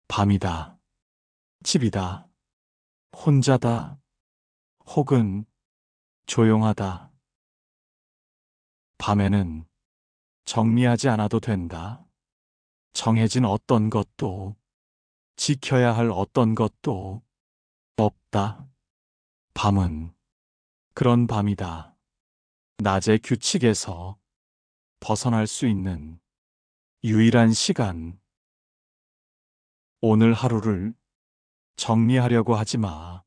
밤이다. 집이다. 혼자다. 혹은 조용하다. 밤에는 정리하지 않아도 된다. 정해진 어떤 것도, 지켜야 할 어떤 것도 없다. 밤은 그런 밤이다. 낮의 규칙에서 벗어날 수 있는 유일한 시간. 오늘 하루를 정리하려고 하지 마.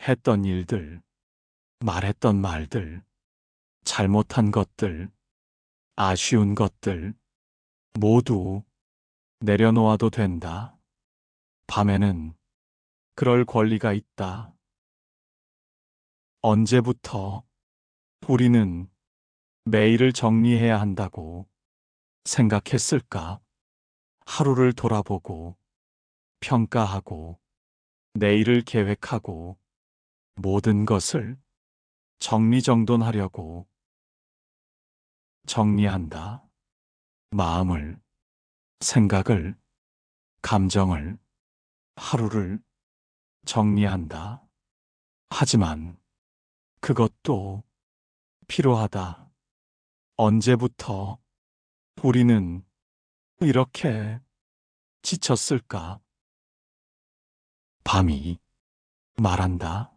했던 일들, 말했던 말들, 잘못한 것들, 아쉬운 것들, 모두 내려놓아도 된다. 밤에는 그럴 권리가 있다. 언제부터 우리는 매일을 정리해야 한다고 생각했을까? 하루를 돌아보고, 평가하고, 내일을 계획하고, 모든 것을 정리정돈하려고 정리한다. 마음을, 생각을, 감정을, 하루를 정리한다. 하지만 그것도 필요하다. 언제부터 우리는 이렇게 지쳤을까? 밤이 말한다.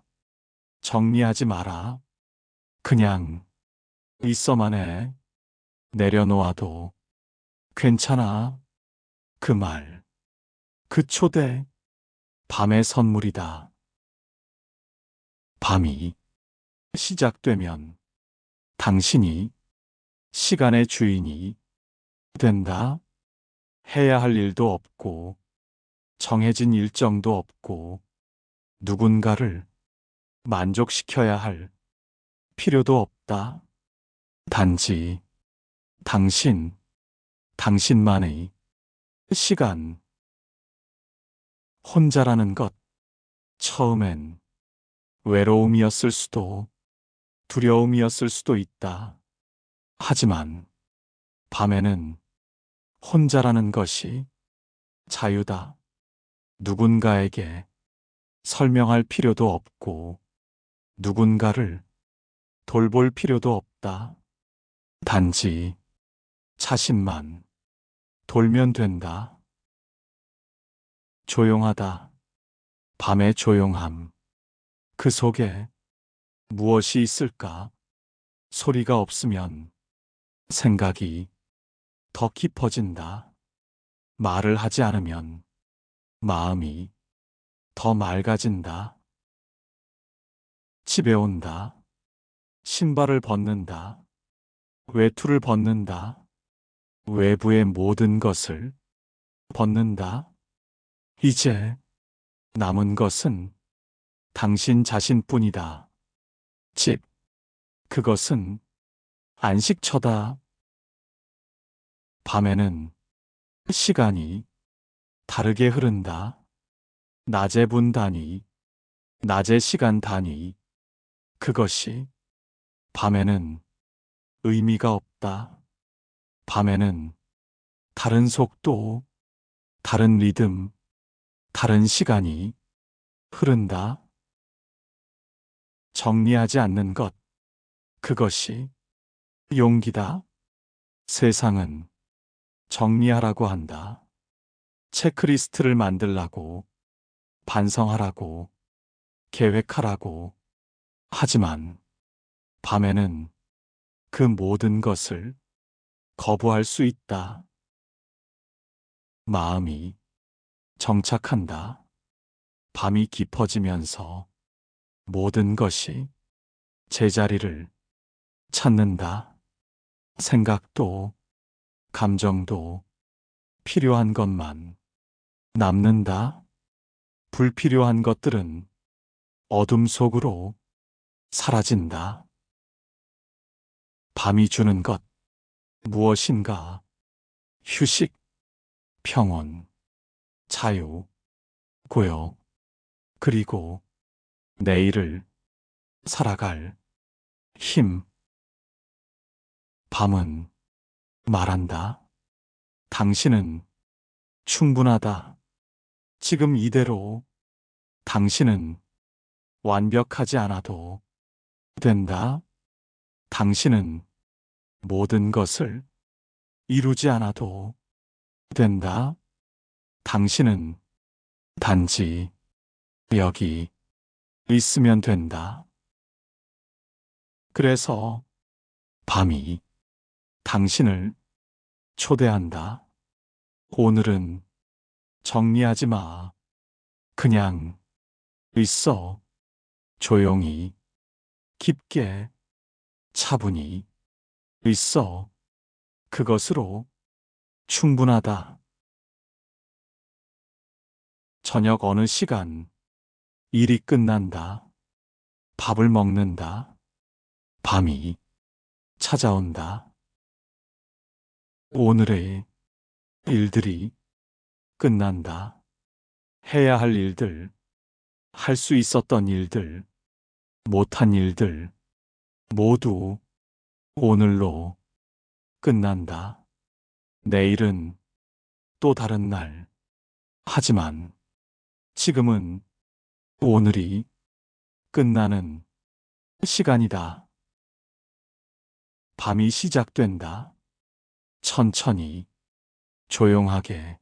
정리하지 마라. 그냥 있어만 해. 내려놓아도 괜찮아. 그 말, 그 초대, 밤의 선물이다. 밤이 시작되면 당신이 시간의 주인이 된다. 해야 할 일도 없고, 정해진 일정도 없고, 누군가를 만족시켜야 할 필요도 없다. 단지 당신만의 시간. 혼자라는 것, 처음엔 외로움이었을 수도, 두려움이었을 수도 있다. 하지만 밤에는 혼자라는 것이 자유다. 누군가에게 설명할 필요도 없고, 누군가를 돌볼 필요도 없다. 단지 자신만 돌면 된다. 조용하다. 밤의 조용함. 그 속에 무엇이 있을까? 소리가 없으면 생각이 더 깊어진다. 말을 하지 않으면 마음이 더 맑아진다. 집에 온다. 신발을 벗는다. 외투를 벗는다. 외부의 모든 것을 벗는다. 이제 남은 것은 당신 자신뿐이다. 집, 그것은 안식처다. 밤에는 시간이 다르게 흐른다. 낮의 분 단위, 낮의 시간 단위. 그것이 밤에는 의미가 없다. 밤에는 다른 속도, 다른 리듬, 다른 시간이 흐른다. 정리하지 않는 것, 그것이 용기다. 세상은 정리하라고 한다. 체크리스트를 만들라고, 반성하라고, 계획하라고. 하지만 밤에는 그 모든 것을 거부할 수 있다. 마음이 정착한다. 밤이 깊어지면서 모든 것이 제자리를 찾는다. 생각도, 감정도 필요한 것만 남는다. 불필요한 것들은 어둠 속으로 사라진다. 밤이 주는 것, 무엇인가? 휴식, 평온, 자유, 고요, 그리고 내일을 살아갈 힘. 밤은 말한다. 당신은 충분하다. 지금 이대로 당신은 완벽하지 않아도 된다. 당신은 모든 것을 이루지 않아도 된다. 당신은 단지 여기 있으면 된다. 그래서 밤이 당신을 초대한다. 오늘은 정리하지 마. 그냥 있어. 조용히, 깊게, 차분히 있어. 그것으로 충분하다. 저녁 어느 시간 일이 끝난다. 밥을 먹는다. 밤이 찾아온다. 오늘의 일들이 끝난다. 해야 할 일들, 할 수 있었던 일들, 못한 일들, 모두 오늘로 끝난다. 내일은 또 다른 날. 하지만 지금은 오늘이 끝나는 시간이다. 밤이 시작된다. 천천히, 조용하게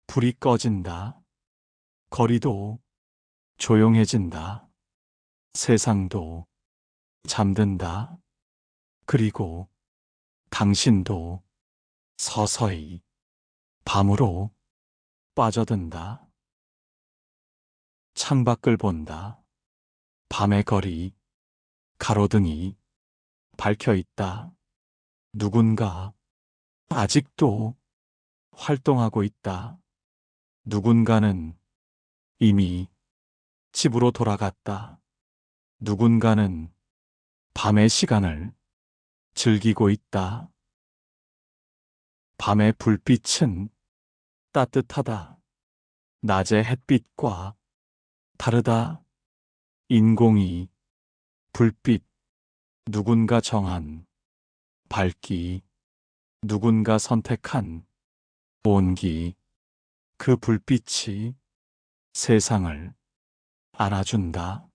불이 꺼진다. 거리도 조용해진다. 세상도 잠든다. 그리고 당신도 서서히 밤으로 빠져든다. 창밖을 본다. 밤의 거리, 가로등이 밝혀 있다. 누군가 아직도 활동하고 있다. 누군가는 이미 집으로 돌아갔다. 누군가는 밤의 시간을 즐기고 있다. 밤의 불빛은 따뜻하다. 낮의 햇빛과 다르다. 인공이, 불빛, 누군가 정한 밝기, 누군가 선택한 온기, 그 불빛이 세상을 안아준다.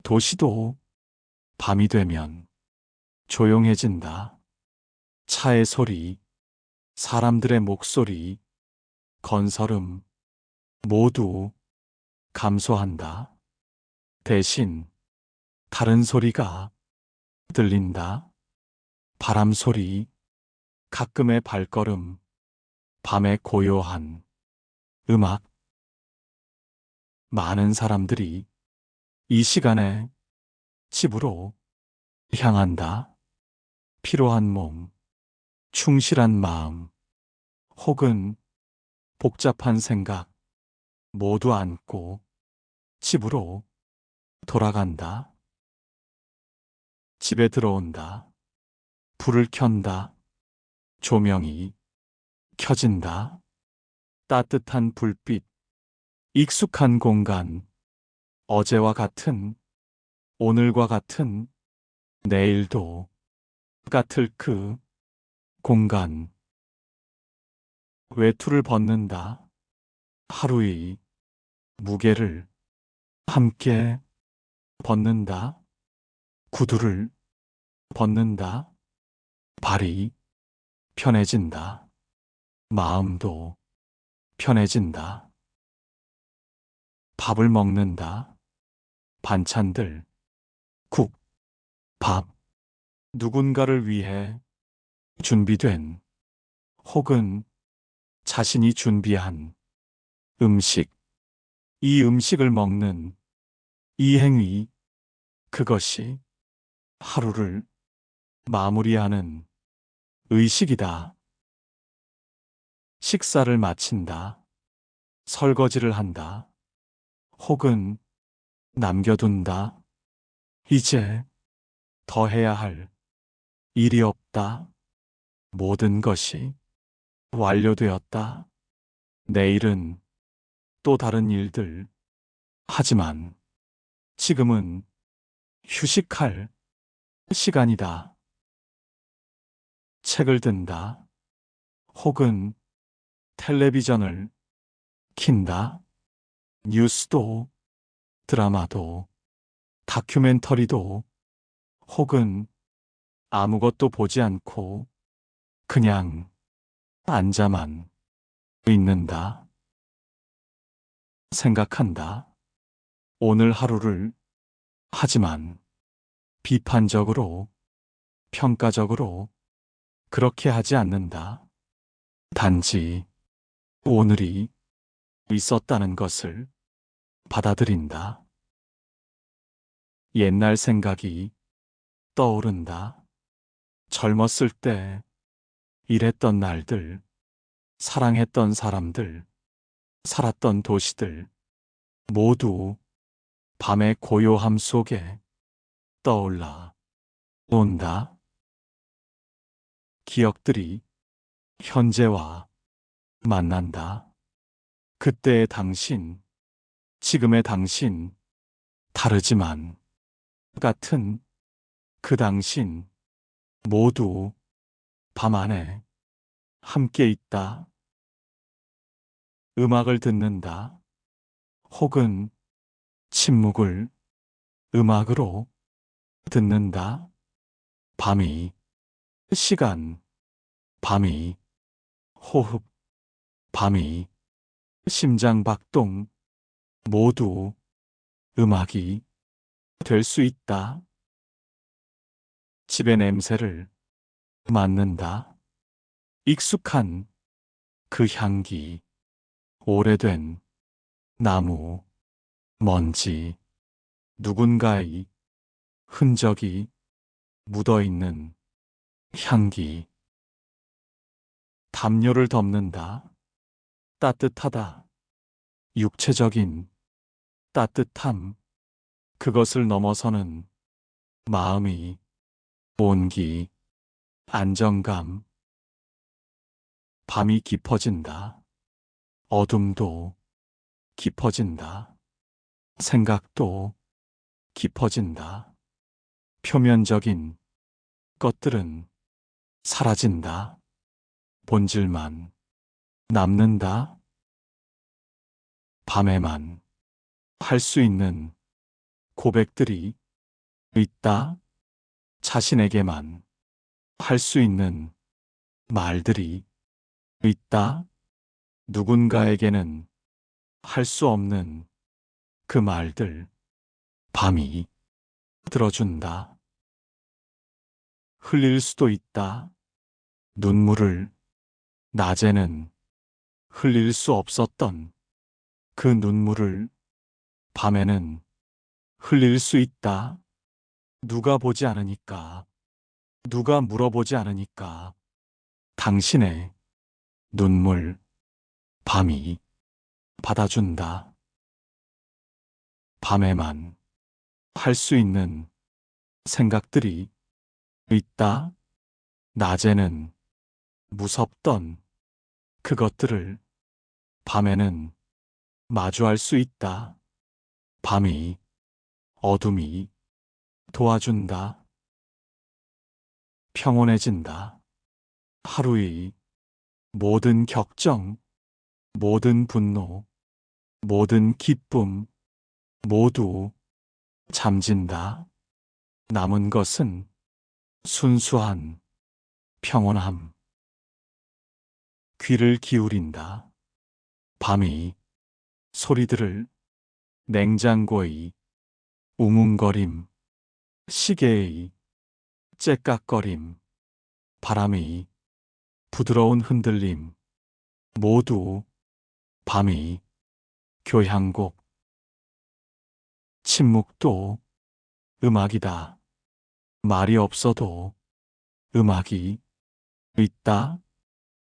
도시도 밤이 되면 조용해진다. 차의 소리, 사람들의 목소리, 건설음 모두 감소한다. 대신 다른 소리가 들린다. 바람 소리, 가끔의 발걸음, 밤의 고요한 음악. 많은 사람들이 이 시간에 집으로 향한다. 피로한 몸, 충실한 마음, 혹은 복잡한 생각 모두 안고 집으로 돌아간다. 집에 들어온다. 불을 켠다. 조명이 켜진다. 따뜻한 불빛, 익숙한 공간, 어제와 같은, 오늘과 같은, 내일도 같을 그 공간. 외투를 벗는다. 하루의 무게를 함께 벗는다. 구두를 벗는다. 발이 편해진다. 마음도 편해진다. 밥을 먹는다. 반찬들, 국, 밥, 누군가를 위해 준비된 혹은 자신이 준비한 음식, 이 음식을 먹는 이 행위, 그것이 하루를 마무리하는 의식이다. 식사를 마친다. 설거지를 한다. 혹은 남겨둔다. 이제 더 해야 할 일이 없다. 모든 것이 완료되었다. 내일은 또 다른 일들. 하지만 지금은 휴식할 시간이다. 책을 든다. 혹은 텔레비전을 킨다. 뉴스도, 드라마도, 다큐멘터리도, 혹은 아무것도 보지 않고 그냥 앉아만 있는다. 생각한다. 오늘 하루를. 하지만 비판적으로, 평가적으로 그렇게 하지 않는다. 단지 오늘이 있었다는 것을 받아들인다. 옛날 생각이 떠오른다. 젊었을 때 일했던 날들, 사랑했던 사람들, 살았던 도시들, 모두 밤의 고요함 속에 떠올라 온다. 기억들이 현재와 만난다. 그때의 당신, 지금의 당신, 다르지만 같은 그 당신, 모두 밤 안에 함께 있다. 음악을 듣는다. 혹은 침묵을 음악으로 듣는다. 밤이 시간, 밤이 호흡, 밤이 심장 박동, 모두 음악이 될 수 있다. 집의 냄새를 맡는다. 익숙한 그 향기, 오래된 나무, 먼지, 누군가의 흔적이 묻어있는 향기. 담요를 덮는다. 따뜻하다. 육체적인 따뜻함. 그것을 넘어서는 마음이 온기, 안정감. 밤이 깊어진다. 어둠도 깊어진다. 생각도 깊어진다. 표면적인 것들은 사라진다. 본질만 남는다. 밤에만 할 수 있는 고백들이 있다. 자신에게만 할 수 있는 말들이 있다. 누군가에게는 할 수 없는 그 말들. 밤이 들어준다. 흘릴 수도 있다. 눈물을 낮에는 흘릴 수 없었던 그 눈물을 밤에는 흘릴 수 있다. 누가 보지 않으니까, 누가 물어보지 않으니까 당신의 눈물 밤이 받아준다. 밤에만 할 수 있는 생각들이 있다. 낮에는 무섭던 그것들을 밤에는 마주할 수 있다. 밤이, 어둠이 도와준다. 평온해진다. 하루의 모든 격정, 모든 분노, 모든 기쁨, 모두 잠진다. 남은 것은 순수한 평온함. 귀를 기울인다. 밤이 소리들을 냉장고의 웅웅거림, 시계의 째깍거림, 바람의 부드러운 흔들림, 모두 밤이 교향곡. 침묵도 음악이다. 말이 없어도 음악이 있다.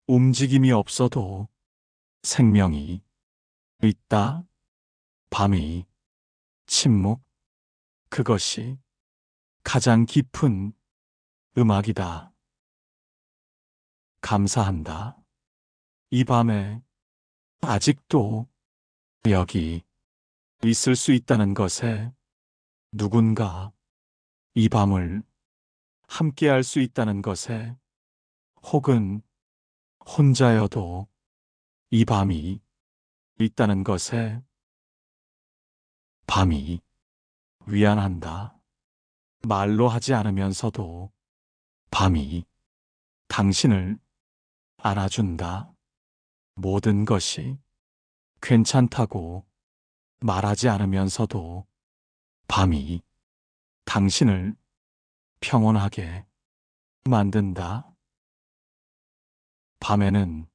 움직임이 없어도 생명이 있다. 밤이 침묵. 그것이 가장 깊은 음악이다. 감사한다. 이 밤에 아직도 여기 있을 수 있다는 것에, 누군가 이 밤을 함께 할 수 있다는 것에, 혹은 혼자여도 이 밤이 있다는 것에 밤이 위안한다. 말로 하지 않으면서도 밤이 당신을 안아준다. 모든 것이 괜찮다고 말하지 않으면서도 밤이 당신을 평온하게 만든다. 밤에는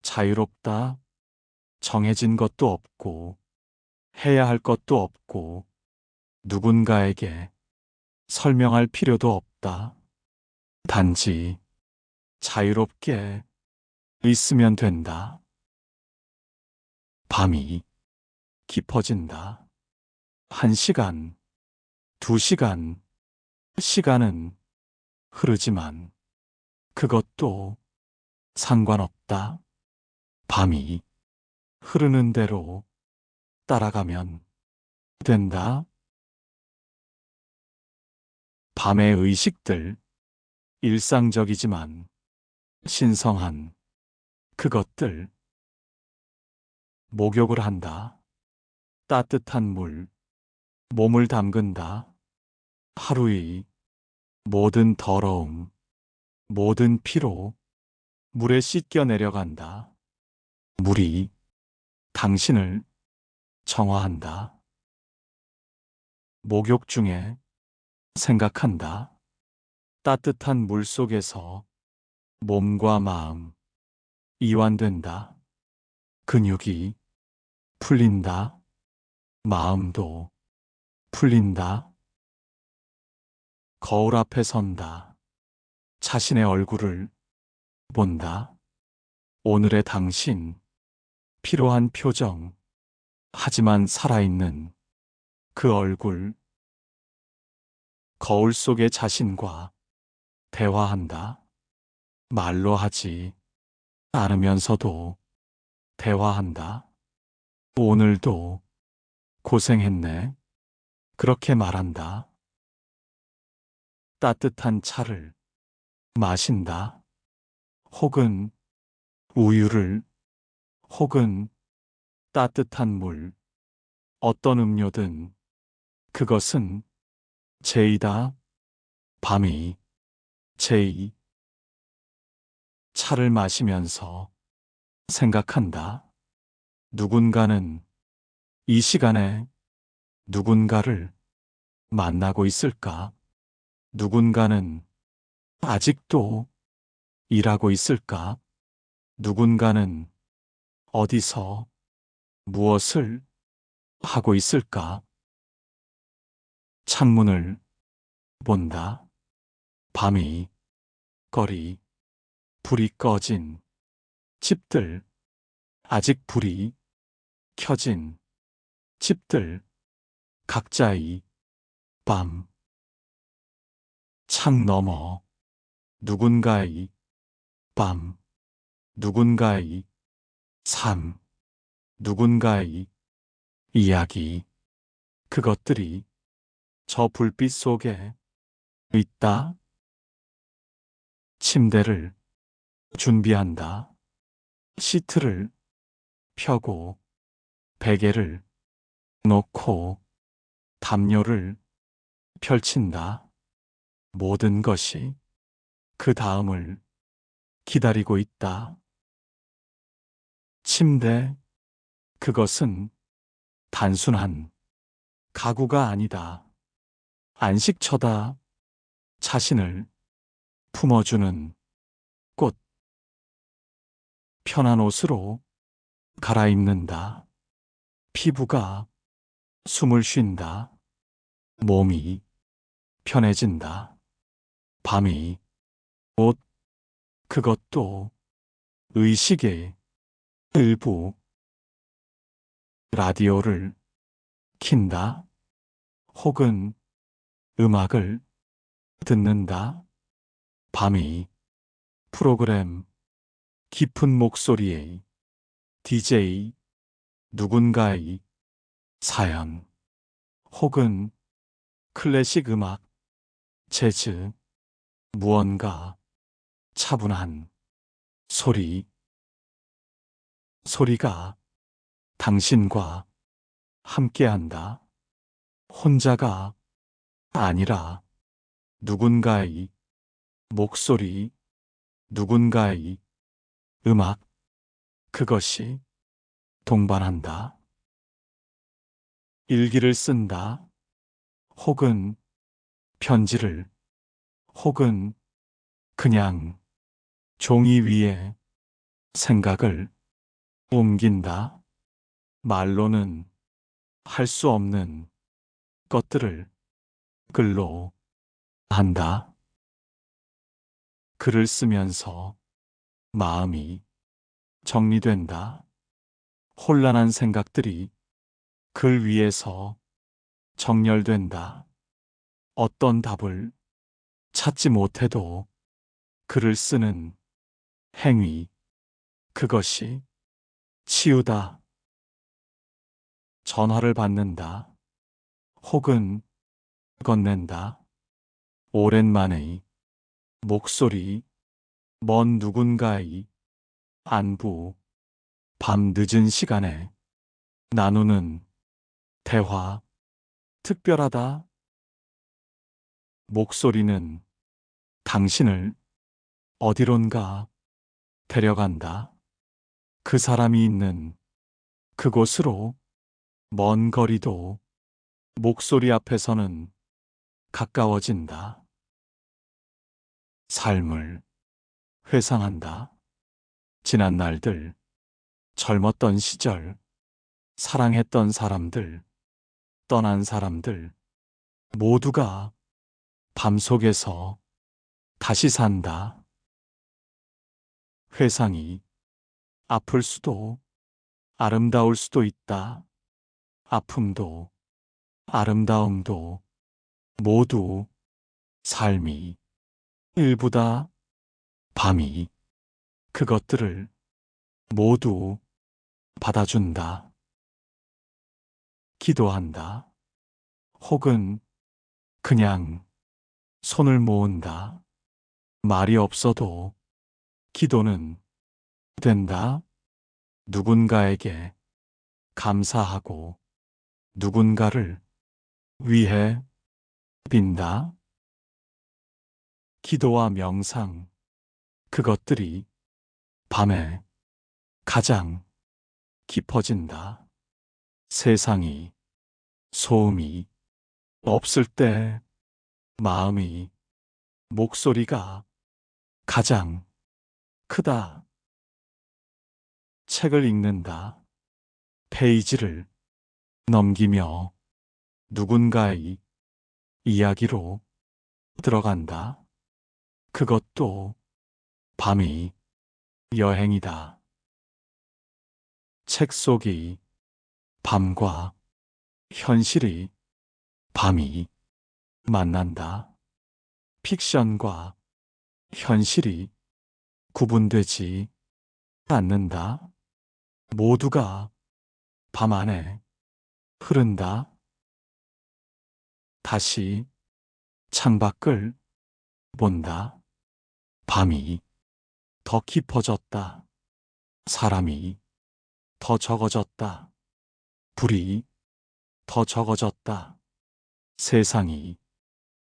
자유롭다. 정해진 것도 없고 해야 할 것도 없고 누군가에게 설명할 필요도 없다. 단지 자유롭게 있으면 된다. 밤이 깊어진다. 1시간, 2시간, 시간은 흐르지만 그것도 상관없다. 밤이 흐르는 대로 따라가면 된다. 밤의 의식들, 일상적이지만 신성한 그것들, 목욕을 한다. 따뜻한 물, 몸을 담근다. 하루의 모든 더러움, 모든 피로 물에 씻겨 내려간다. 물이 당신을 정화한다. 목욕 중에 생각한다. 따뜻한 물 속에서 몸과 마음 이완된다. 근육이 풀린다. 마음도 풀린다. 거울 앞에 선다. 자신의 얼굴을 본다. 오늘의 당신, 피로한 표정, 하지만 살아있는 그 얼굴. 거울 속의 자신과 대화한다. 말로 하지 않으면서도 대화한다. 오늘도 고생했네. 그렇게 말한다. 따뜻한 차를 마신다. 혹은 우유를, 혹은 따뜻한 물, 어떤 음료든 그것은 제이다. 밤이 제이. 차를 마시면서 생각한다. 누군가는 이 시간에 누군가를 만나고 있을까? 누군가는 아직도 일하고 있을까? 누군가는 어디서 무엇을 하고 있을까? 창문을 본다. 밤이 거리, 불이 꺼진 집들, 아직 불이 켜진 집들, 각자의 밤. 창 너머 누군가의 밤, 누군가의 삶, 누군가의 이야기. 그것들이 저 불빛 속에 있다. 침대를 준비한다. 시트를 펴고 베개를 놓고 담요를 펼친다. 모든 것이 그 다음을 기다리고 있다. 침대, 그것은 단순한 가구가 아니다. 안식처다. 자신을 품어주는 꽃. 편한 옷으로 갈아입는다. 피부가 숨을 쉰다. 몸이 편해진다. 밤이 옷, 그것도 의식의 일부. 라디오를 킨다. 혹은 음악을 듣는다. 밤이 프로그램, 깊은 목소리의 DJ, 누군가의 사연, 혹은 클래식 음악, 재즈, 무언가 차분한 소리. 소리가 당신과 함께한다. 혼자가 아니라 누군가의 목소리, 누군가의 음악, 그것이 동반한다. 일기를 쓴다. 혹은 편지를, 혹은 그냥 종이 위에 생각을 옮긴다. 말로는 할 수 없는 것들을 글로 한다. 글을 쓰면서 마음이 정리된다. 혼란한 생각들이 글 위에서 정렬된다. 어떤 답을 찾지 못해도 글을 쓰는 행위, 그것이 치유다. 전화를 받는다. 혹은 건넨다. 오랜만의 목소리, 먼 누군가의 안부, 밤 늦은 시간에 나누는 대화, 특별하다. 목소리는 당신을 어디론가 데려간다. 그 사람이 있는 그곳으로. 먼 거리도 목소리 앞에서는 가까워진다. 삶을 회상한다. 지난 날들, 젊었던 시절, 사랑했던 사람들, 떠난 사람들, 모두가 밤속에서 다시 산다. 회상이 아플 수도 아름다울 수도 있다. 아픔도 아름다움도 모두 삶이 일부다. 밤이 그것들을 모두 받아준다. 기도한다. 혹은 그냥 손을 모은다. 말이 없어도 기도는 된다. 누군가에게 감사하고 누군가를 위해 빈다. 기도와 명상, 그것들이 밤에 가장 깊어진다. 세상이, 소음이 없을 때 마음이, 목소리가 가장 크다. 책을 읽는다. 페이지를 넘기며 누군가의 이야기로 들어간다. 그것도 밤이 여행이다. 책 속이 밤과 현실이 밤이 만난다. 픽션과 현실이 구분되지 않는다. 모두가 밤 안에 흐른다. 다시 창밖을 본다. 밤이 더 깊어졌다. 사람이 더 적어졌다. 불이 더 적어졌다. 세상이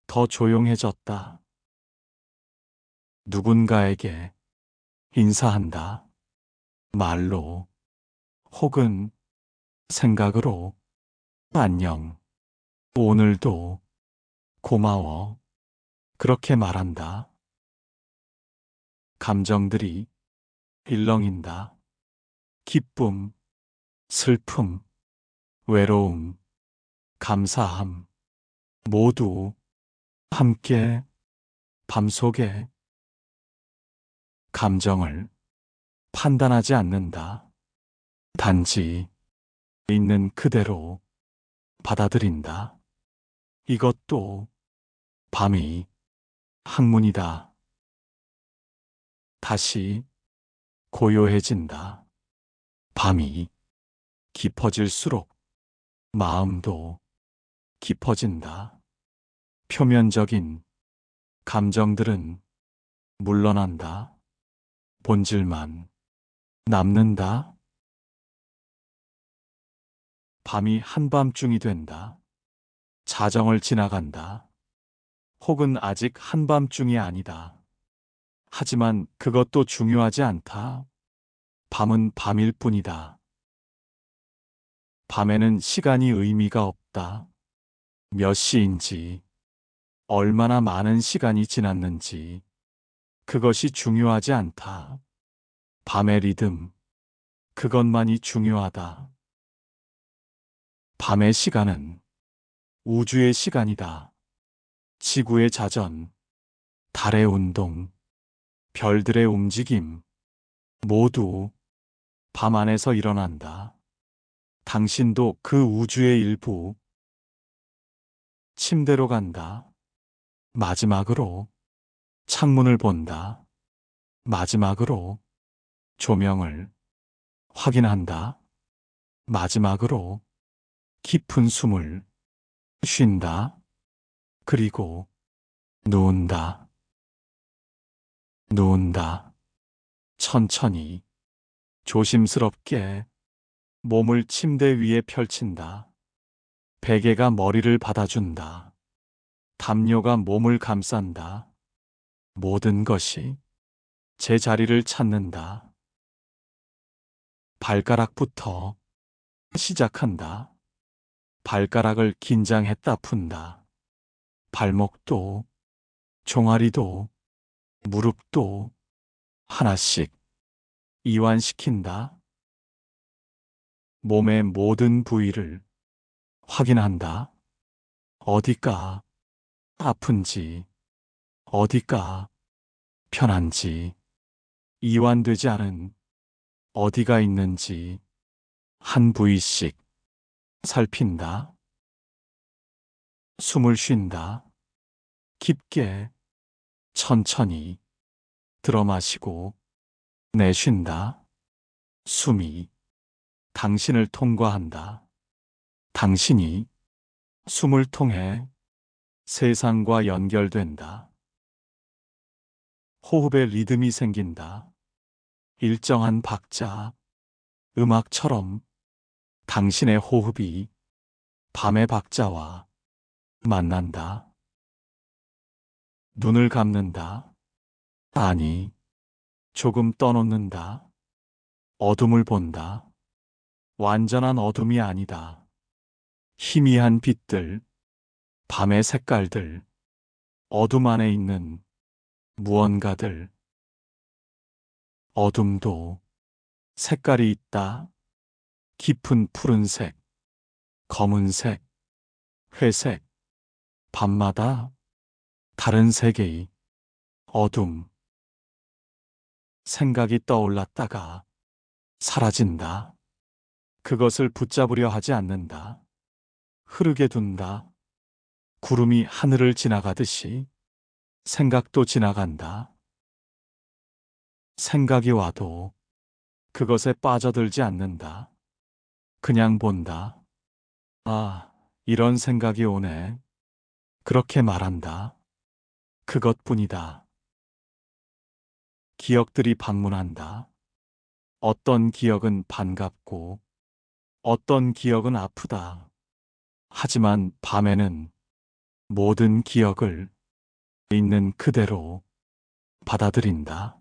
더 조용해졌다. 누군가에게 인사한다. 말로 혹은 생각으로 안녕. 오늘도 고마워. 그렇게 말한다. 감정들이 일렁인다. 기쁨, 슬픔, 외로움, 감사함, 모두 함께 밤속에. 감정을 판단하지 않는다. 단지 있는 그대로 받아들인다. 이것도 밤이 학문이다. 다시 고요해진다. 밤이 깊어질수록 마음도 깊어진다. 표면적인 감정들은 물러난다. 본질만 남는다. 밤이 한밤중이 된다. 자정을 지나간다. 혹은 아직 한밤중이 아니다. 하지만 그것도 중요하지 않다. 밤은 밤일 뿐이다. 밤에는 시간이 의미가 없다. 몇 시인지, 얼마나 많은 시간이 지났는지, 그것이 중요하지 않다. 밤의 리듬, 그것만이 중요하다. 밤의 시간은 우주의 시간이다. 지구의 자전, 달의 운동, 별들의 움직임, 모두 밤 안에서 일어난다. 당신도 그 우주의 일부. 침대로 간다. 마지막으로 창문을 본다. 마지막으로 조명을 확인한다. 마지막으로 깊은 숨을 쉰다. 그리고 누운다. 누운다. 천천히, 조심스럽게 몸을 침대 위에 펼친다. 베개가 머리를 받아준다. 담요가 몸을 감싼다. 모든 것이 제 자리를 찾는다. 발가락부터 시작한다. 발가락을 긴장했다 푼다. 발목도, 종아리도, 무릎도 하나씩 이완시킨다. 몸의 모든 부위를 확인한다. 어디가 아픈지, 어디가 편한지, 이완되지 않은 어디가 있는지 한 부위씩 살핀다. 숨을 쉰다. 깊게, 천천히 들어 마시고 내쉰다. 숨이 당신을 통과한다. 당신이 숨을 통해 세상과 연결된다. 호흡의 리듬이 생긴다. 일정한 박자, 음악처럼 당신의 호흡이 밤의 박자와 만난다. 눈을 감는다. 아니, 조금 떠놓는다. 어둠을 본다. 완전한 어둠이 아니다. 희미한 빛들, 밤의 색깔들, 어둠 안에 있는 무언가들. 어둠도 색깔이 있다. 깊은 푸른색, 검은색, 회색. 밤마다 다른 세계의 어둠. 생각이 떠올랐다가 사라진다. 그것을 붙잡으려 하지 않는다. 흐르게 둔다. 구름이 하늘을 지나가듯이 생각도 지나간다. 생각이 와도 그것에 빠져들지 않는다. 그냥 본다. 아, 이런 생각이 오네. 그렇게 말한다. 그것뿐이다. 기억들이 방문한다. 어떤 기억은 반갑고 어떤 기억은 아프다. 하지만 밤에는 모든 기억을 있는 그대로 받아들인다.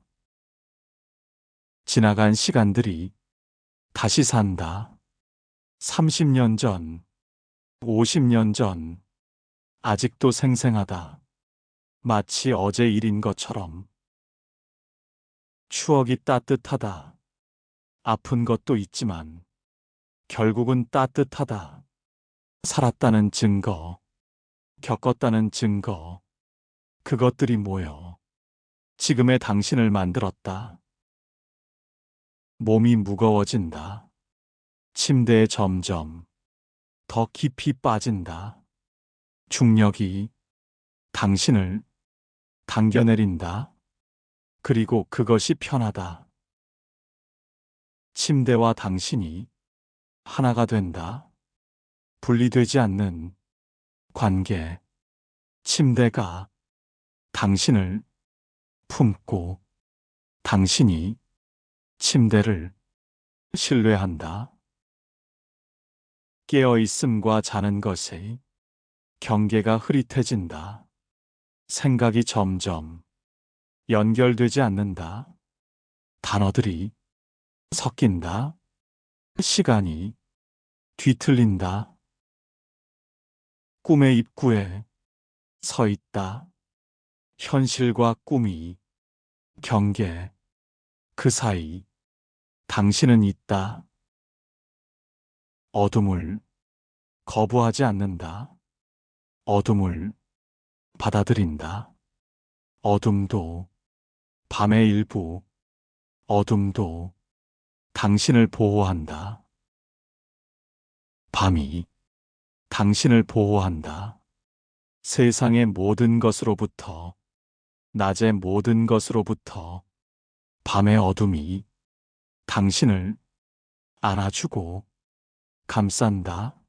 지나간 시간들이 다시 산다. 30년 전, 50년 전, 아직도 생생하다. 마치 어제 일인 것처럼. 추억이 따뜻하다. 아픈 것도 있지만 결국은 따뜻하다. 살았다는 증거, 겪었다는 증거, 그것들이 모여 지금의 당신을 만들었다. 몸이 무거워진다. 침대에 점점 더 깊이 빠진다. 중력이 당신을 당겨내린다. 그리고 그것이 편하다. 침대와 당신이 하나가 된다. 분리되지 않는 관계. 침대가 당신을 품고 당신이 침대를 신뢰한다. 깨어 있음과 자는 것의 경계가 흐릿해진다. 생각이 점점 연결되지 않는다. 단어들이 섞인다. 시간이 뒤틀린다. 꿈의 입구에 서 있다. 현실과 꿈이 경계 그 사이 당신은 있다. 어둠을 거부하지 않는다. 어둠을 받아들인다. 어둠도 밤의 일부, 어둠도 당신을 보호한다. 밤이 당신을 보호한다. 세상의 모든 것으로부터, 낮의 모든 것으로부터 밤의 어둠이 당신을 안아주고 감싼다.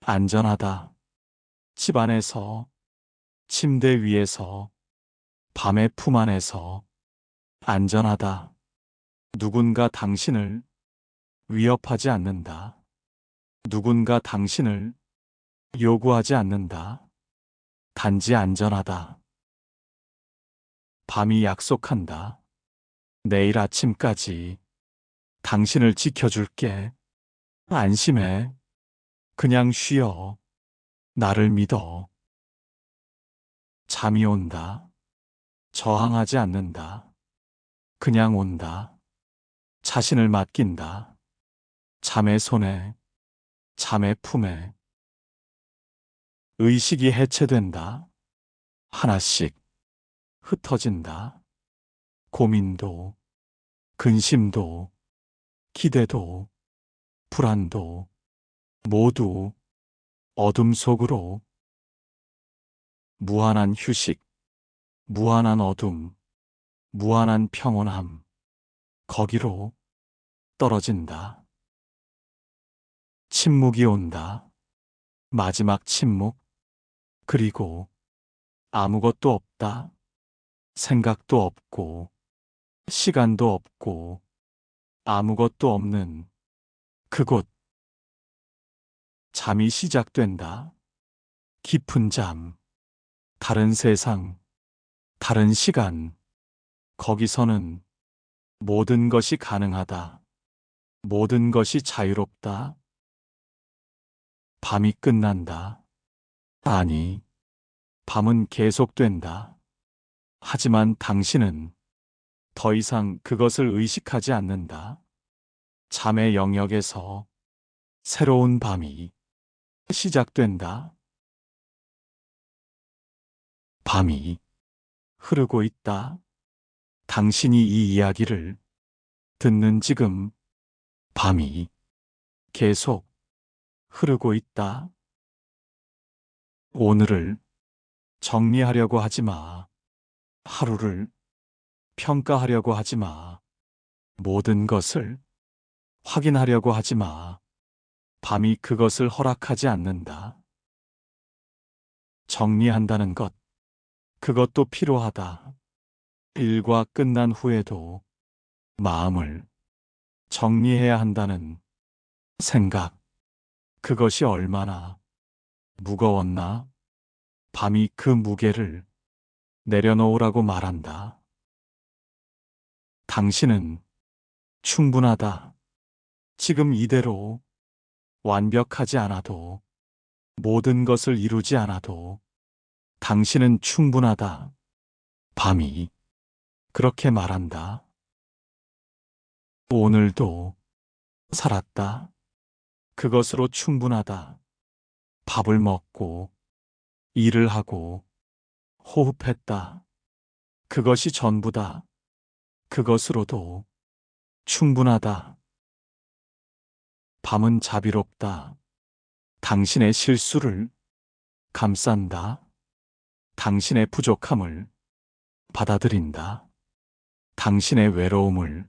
안전하다. 집 안에서, 침대 위에서, 밤의 품 안에서 안전하다. 누군가 당신을 위협하지 않는다. 누군가 당신을 요구하지 않는다. 단지 안전하다. 밤이 약속한다. 내일 아침까지 당신을 지켜줄게. 안심해. 그냥 쉬어. 나를 믿어. 잠이 온다. 저항하지 않는다. 그냥 온다. 자신을 맡긴다. 잠의 손에, 잠의 품에. 의식이 해체된다. 하나씩 흩어진다. 고민도, 근심도, 기대도, 불안도 모두 어둠 속으로. 무한한 휴식, 무한한 어둠, 무한한 평온함, 거기로 떨어진다. 침묵이 온다. 마지막 침묵. 그리고 아무것도 없다. 생각도 없고, 시간도 없고, 아무것도 없는 그곳. 잠이 시작된다. 깊은 잠. 다른 세상, 다른 시간. 거기서는 모든 것이 가능하다. 모든 것이 자유롭다. 밤이 끝난다. 아니, 밤은 계속된다. 하지만 당신은 더 이상 그것을 의식하지 않는다. 잠의 영역에서 새로운 밤이 시작된다. 밤이 흐르고 있다. 당신이 이 이야기를 듣는 지금 밤이 계속 흐르고 있다. 오늘을 정리하려고 하지 마. 하루를 평가하려고 하지 마. 모든 것을 확인하려고 하지 마. 밤이 그것을 허락하지 않는다. 정리한다는 것, 그것도 필요하다. 일과 끝난 후에도 마음을 정리해야 한다는 생각, 그것이 얼마나 무거웠나? 밤이 그 무게를 내려놓으라고 말한다. 당신은 충분하다. 지금 이대로 완벽하지 않아도, 모든 것을 이루지 않아도 당신은 충분하다. 밤이 그렇게 말한다. 오늘도 살았다. 그것으로 충분하다. 밥을 먹고, 일을 하고, 호흡했다. 그것이 전부다. 그것으로도 충분하다. 밤은 자비롭다. 당신의 실수를 감싼다. 당신의 부족함을 받아들인다. 당신의 외로움을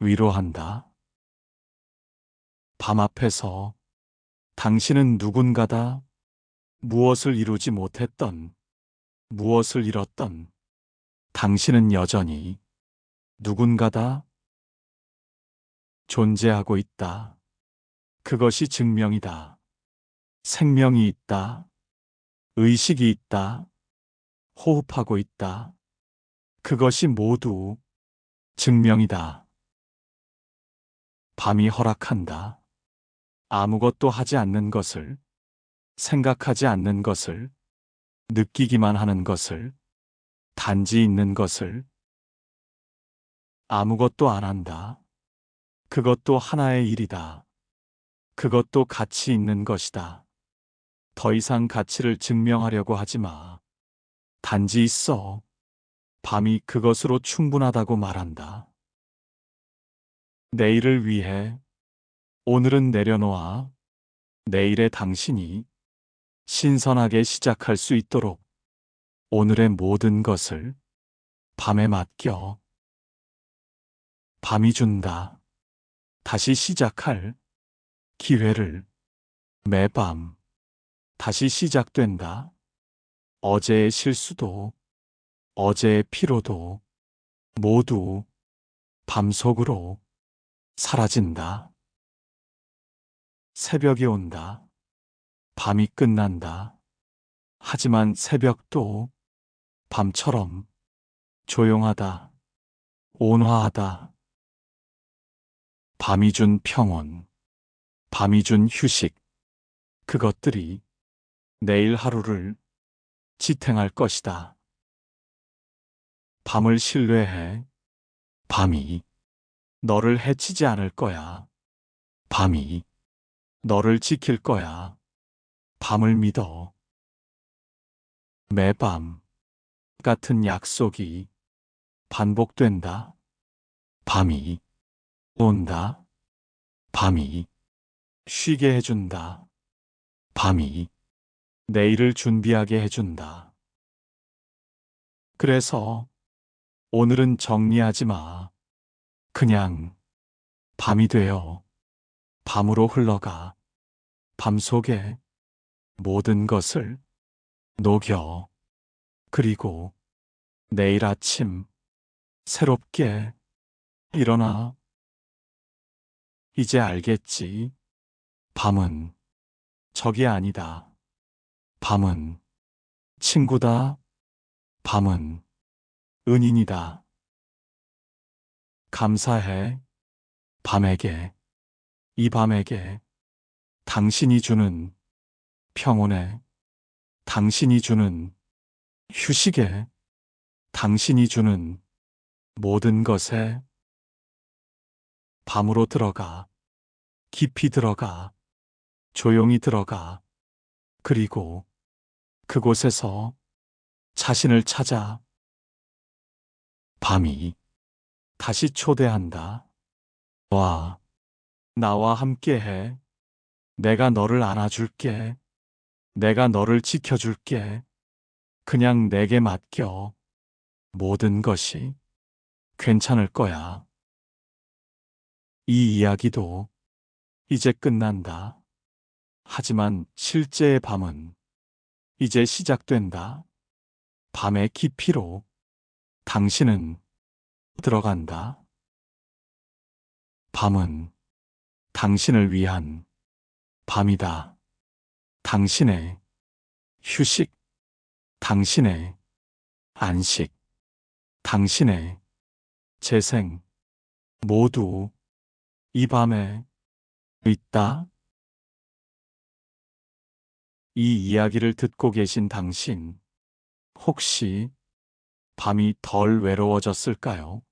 위로한다. 밤 앞에서 당신은 누군가다. 무엇을 이루지 못했던, 무엇을 잃었던 당신은 여전히 누군가다. 존재하고 있다. 그것이 증명이다. 생명이 있다. 의식이 있다. 호흡하고 있다. 그것이 모두 증명이다. 밤이 허락한다. 아무것도 하지 않는 것을, 생각하지 않는 것을, 느끼기만 하는 것을, 단지 있는 것을. 아무것도 안 한다. 그것도 하나의 일이다. 그것도 가치 있는 것이다. 더 이상 가치를 증명하려고 하지 마. 단지 있어. 밤이 그것으로 충분하다고 말한다. 내일을 위해 오늘은 내려놓아 내일의 당신이 신선하게 시작할 수 있도록 오늘의 모든 것을 밤에 맡겨. 밤이 준다. 다시 시작할 기회를. 매밤 다시 시작된다. 어제의 실수도 어제의 피로도 모두 밤속으로 사라진다. 새벽이 온다. 밤이 끝난다. 하지만 새벽도 밤처럼 조용하다. 온화하다. 밤이 준 평온, 밤이 준 휴식, 그것들이 내일 하루를 지탱할 것이다. 밤을 신뢰해. 밤이 너를 해치지 않을 거야. 밤이 너를 지킬 거야. 밤을 믿어. 매밤 같은 약속이 반복된다. 밤이 온다. 밤이 쉬게 해준다. 밤이 내일을 준비하게 해준다. 그래서 오늘은 정리하지 마. 그냥 밤이 되어 밤으로 흘러가. 밤 속에 모든 것을 녹여. 그리고 내일 아침 새롭게 일어나. 이제 알겠지? 밤은 적이 아니다. 밤은 친구다. 밤은 은인이다. 감사해. 밤에게, 이 밤에게, 당신이 주는 평온에, 당신이 주는 휴식에, 당신이 주는 모든 것에. 밤으로 들어가. 깊이 들어가. 조용히 들어가. 그리고 그곳에서 자신을 찾아. 밤이 다시 초대한다. 와, 나와 함께해. 내가 너를 안아줄게. 내가 너를 지켜줄게. 그냥 내게 맡겨. 모든 것이 괜찮을 거야. 이 이야기도 이제 끝난다. 하지만 실제의 밤은 이제 시작된다. 밤의 깊이로 당신은 들어간다. 밤은 당신을 위한 밤이다. 당신의 휴식, 당신의 안식, 당신의 재생, 모두 이 밤에 있다. 이 이야기를 듣고 계신 당신, 혹시 밤이 덜 외로워졌을까요?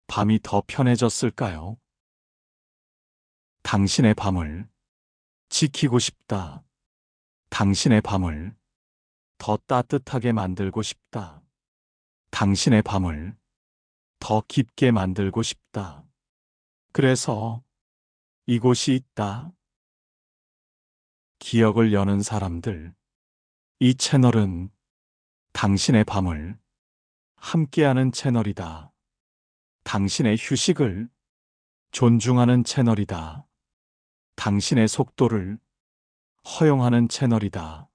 밤이 더 편해졌을까요? 당신의 밤을 지키고 싶다. 당신의 밤을 더 따뜻하게 만들고 싶다. 당신의 밤을 더 깊게 만들고 싶다. 그래서 이곳이 있다. 기억을 여는 사람들. 이 채널은 당신의 밤을 함께하는 채널이다. 당신의 휴식을 존중하는 채널이다. 당신의 속도를 허용하는 채널이다.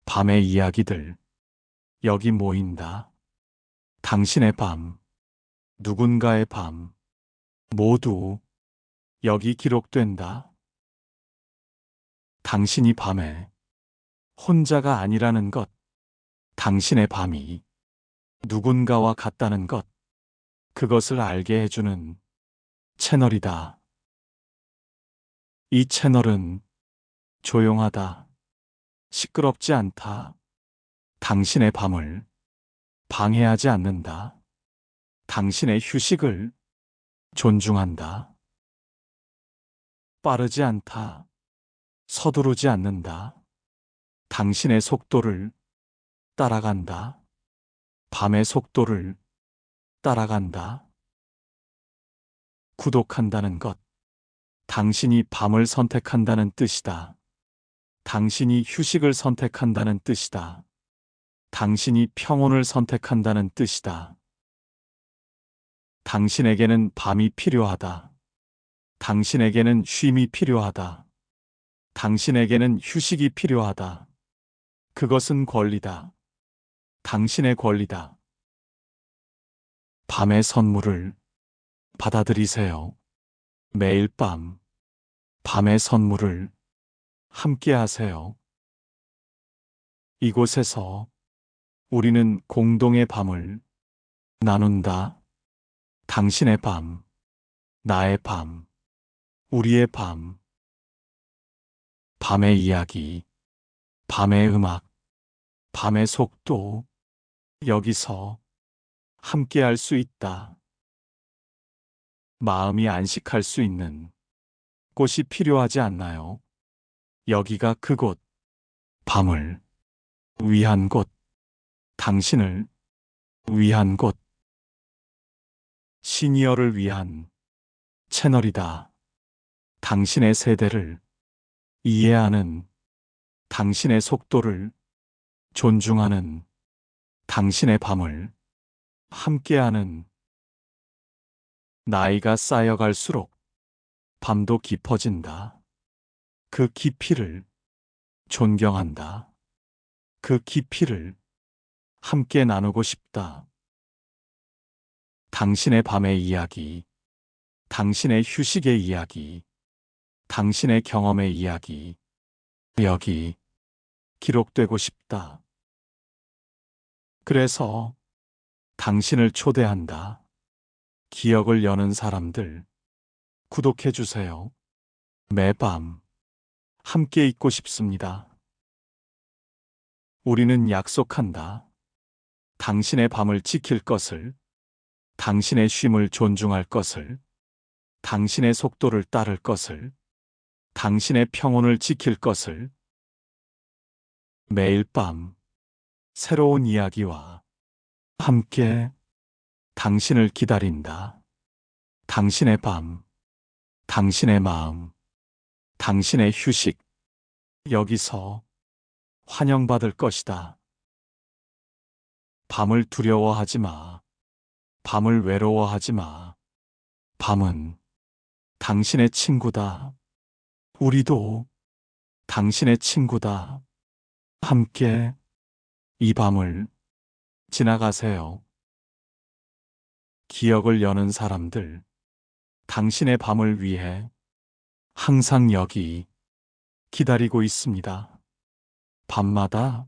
밤의 이야기들, 여기 모인다. 당신의 밤, 누군가의 밤, 모두 여기 기록된다. 당신이 밤에 혼자가 아니라는 것, 당신의 밤이 누군가와 같다는 것, 그것을 알게 해주는 채널이다. 이 채널은 조용하다. 시끄럽지 않다. 당신의 밤을 방해하지 않는다. 당신의 휴식을 존중한다. 빠르지 않다. 서두르지 않는다. 당신의 속도를 따라간다. 밤의 속도를 따라간다. 구독한다는 것, 당신이 밤을 선택한다는 뜻이다. 당신이 휴식을 선택한다는 뜻이다. 당신이 평온을 선택한다는 뜻이다. 당신에게는 밤이 필요하다. 당신에게는 쉼이 필요하다. 당신에게는 휴식이 필요하다. 그것은 권리다. 당신의 권리다. 밤의 선물을 받아들이세요. 매일 밤, 밤의 선물을 함께 하세요. 이곳에서 우리는 공동의 밤을 나눈다. 당신의 밤, 나의 밤, 우리의 밤. 밤의 이야기, 밤의 음악, 밤의 속도. 여기서 함께 할 수 있다. 마음이 안식할 수 있는 곳이 필요하지 않나요? 여기가 그곳, 밤을 위한 곳, 당신을 위한 곳, 시니어를 위한 채널이다. 당신의 세대를 이해하는, 당신의 속도를 존중하는, 당신의 밤을 함께하는. 나이가 쌓여갈수록 밤도 깊어진다. 그 깊이를 존경한다. 그 깊이를 함께 나누고 싶다. 당신의 밤의 이야기, 당신의 휴식의 이야기, 당신의 경험의 이야기, 여기 기록되고 싶다. 그래서 당신을 초대한다. 기억을 여는 사람들, 구독해 주세요. 매밤 함께 있고 싶습니다. 우리는 약속한다. 당신의 밤을 지킬 것을, 당신의 쉼을 존중할 것을, 당신의 속도를 따를 것을, 당신의 평온을 지킬 것을. 매일 밤 새로운 이야기와 함께 당신을 기다린다. 당신의 밤, 당신의 마음, 당신의 휴식. 여기서 환영받을 것이다. 밤을 두려워하지 마. 밤을 외로워하지 마. 밤은 당신의 친구다. 우리도 당신의 친구다. 함께 이 밤을 지나가세요. 기억을 여는 사람들, 당신의 밤을 위해 항상 여기 기다리고 있습니다. 밤마다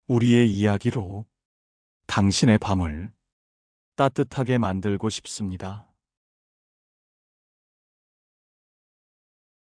우리의 이야기로 당신의 밤을 따뜻하게 만들고 싶습니다.